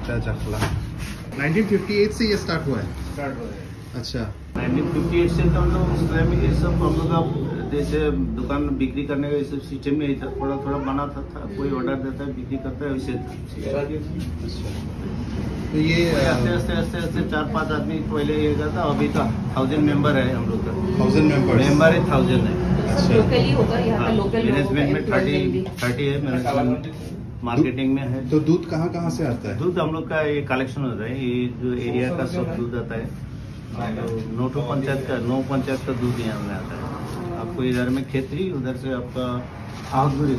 सीता जखला। 1958 से ये स्टार्ट हुआ है? अच्छा, 1958 से तो हम लोग ये सब हम लोग का जैसे दुकान बिक्री करने का सब सिस्टम में थोड़ा थोड़ा बना था कोई ऑर्डर देता है बिक्री करता है वैसे। तो ये ऐसे 4-5 आदमी पहले ये करता, अभी तो 1000 मेंबर है हम लोग का। 1000 मेंबर है 1000 है। अच्छा, लोकली होगा यहाँ का, लोकल मैनेजमेंट में 30 है मैनेजमेंट, मार्केटिंग में है। तो दूध कहाँ से आता है? दूध हम लोग का ये कलेक्शन होता है, ये जो एरिया का सब दूध आता है। 9 पंचायत का दूध यहाँ में आता है। आपको इधर में खेतरी, उधर से आपका आउटगुरी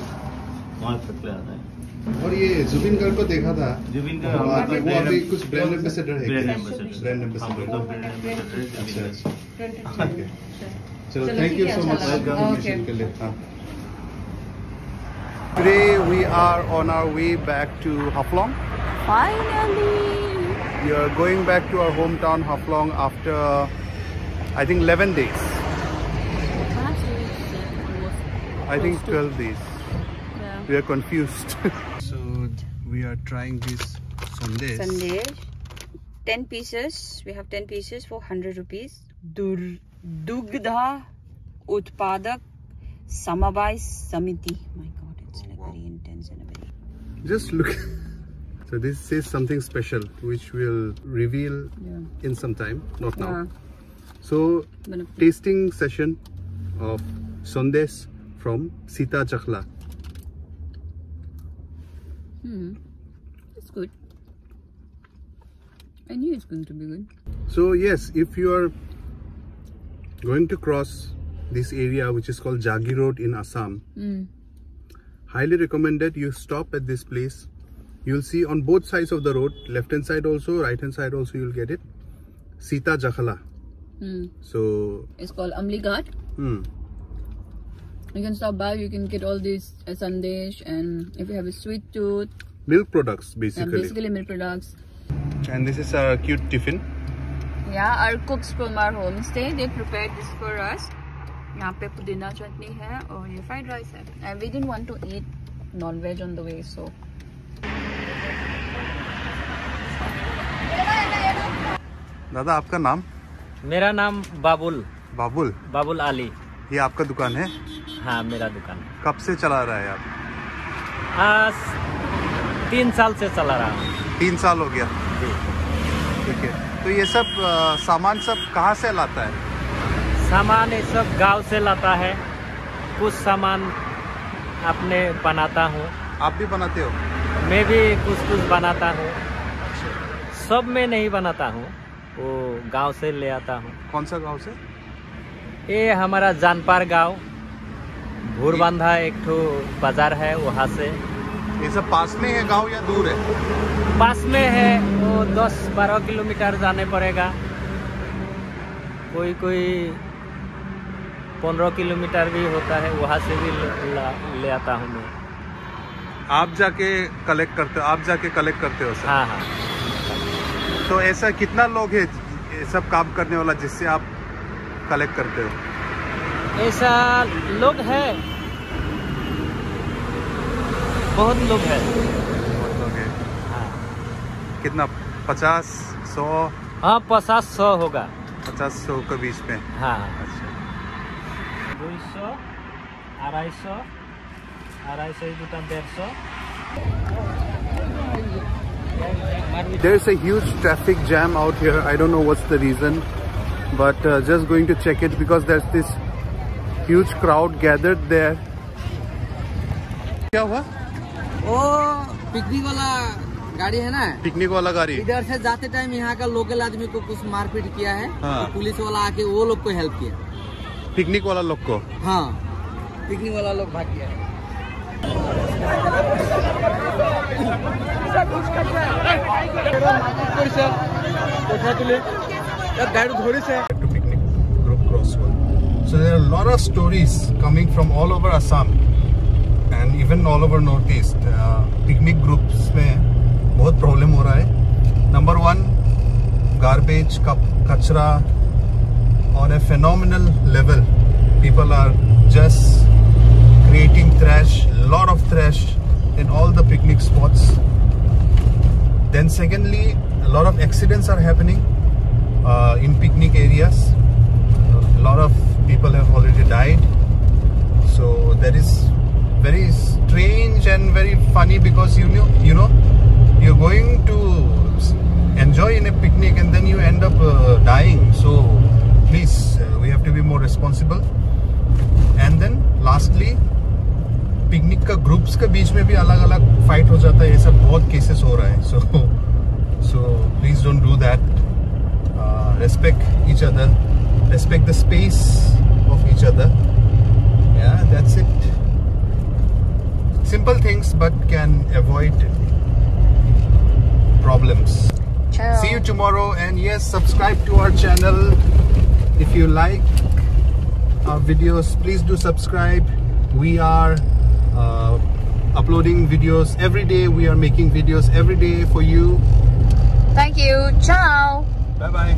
वहाँ तक ले आता है। और ये जुबिन गर्ग को देखा था, जुबिन का वो अभी कुछ ब्रांड एम्बेसडर है। Brand ambassador. एम्बेसडर। अच्छा, चलो thank you so much information के लिए। हाँ, today we are on our way back to Haflong. Finally! We are going back to our hometown Haflong after I think 11 days. I think 12 days. Yeah. We are confused. So we are trying this sandesh. Sandesh. 10 pieces. We have 10 pieces for 100 rupees. Dugdha Utpadak Samavai Samiti. My God, it's like very intense and very. Just look. So this says something special, which we'll reveal in some time, not now. So tasting session of sandesh from Sita Jkhla. It's good. I knew it's going to be good. So yes, if you are going to cross this area which is called Jagi Road in Assam, highly recommended you stop at this place. You'll see on both sides of the road, left hand side also, right hand side also, you'll get it, Sita Jkhla. So it's called Amli Ghat. You can stop by, you can get all these sandesh, and if you have a sweet tooth, milk products basically. Basically milk products. And this is our cute tiffin. Yeah, our cooks from our homestay, they prepared this for us. यहाँ पे पुदीना चटनी है और ये fried rice है. And we didn't want to eat non-veg on the way, so. दादा आपका नाम? मेरा नाम बाबुल आली। ये आपका दुकान है? हाँ, मेरा दुकान है। कब से चला रहा है आप? आज 3 साल से चला रहा हूँ। 3 साल हो गया। ठीक है, तो ये सब सामान सब कहाँ से लाता है? सामान ये सब गांव से लाता है, कुछ सामान अपने बनाता हूँ। आप भी बनाते हो? मैं भी कुछ बनाता हूँ, सब में नहीं बनाता हूँ, वो गांव से ले आता हूँ। कौन सा गांव से? ये हमारा जानपार गांव, भूरबांधा एक ठो बाजार है, वहाँ से। ये सब पास में है गांव या दूर है? पास में है, वो 10-12 किलोमीटर जाने पड़ेगा, कोई 15 किलोमीटर भी होता है, वहाँ से भी ले आता हूँ मैं। आप जाके कलेक्ट करते हो सर? हाँ। तो ऐसा कितना लोग है ये सब काम करने वाला जिससे आप कलेक्ट करते हो? ऐसा लोग है, बहुत लोग है। हाँ। कितना? 50-100? हाँ, 50-100 होगा। 50-100 के बीच में? हाँ। अच्छा। 200, 250, 150। There's a huge traffic jam out here. I don't know what's the reason, but just going to check it because there's this huge crowd gathered there. क्या हुआ? वो पिकनिक वाला गाड़ी है ना, पिकनिक वाला गाड़ी इधर से जाते टाइम यहाँ का लोकल आदमी को कुछ मारपीट किया है। हाँ। तो पुलिस वाला आके वो लोग को हेल्प किया, पिकनिक वाला लोग को। हाँ, पिकनिक वाला लोग भाग गया। So there are a lot of stories coming from all over Assam and even all over Northeast. Picnic groups में बहुत problem हो रहा है. Number 1, garbage, कचरा on a phenomenal level. People are just creating trash, lot of trash in all the picnic spots. Then secondly, a lot of accidents are happening in picnic areas. A lot of people have already died. So that is very strange and very funny, because you know you're going to enjoy in a picnic and then you end up dying. So please, we have to be more responsible. And then lastly, picnic का groups के बीच में भी अलग अलग fight हो जाता है, ये सब बहुत केसेस हो रहा है. So please don't do that. Respect each other, respect the space of each other. Yeah, that's it. Simple things, but can avoid problems. Ciao. See you tomorrow, and yes, subscribe to our channel if you like our videos. Please do subscribe. We are uploading videos every day. We are making videos every day for you. Thank you. Ciao. Bye bye.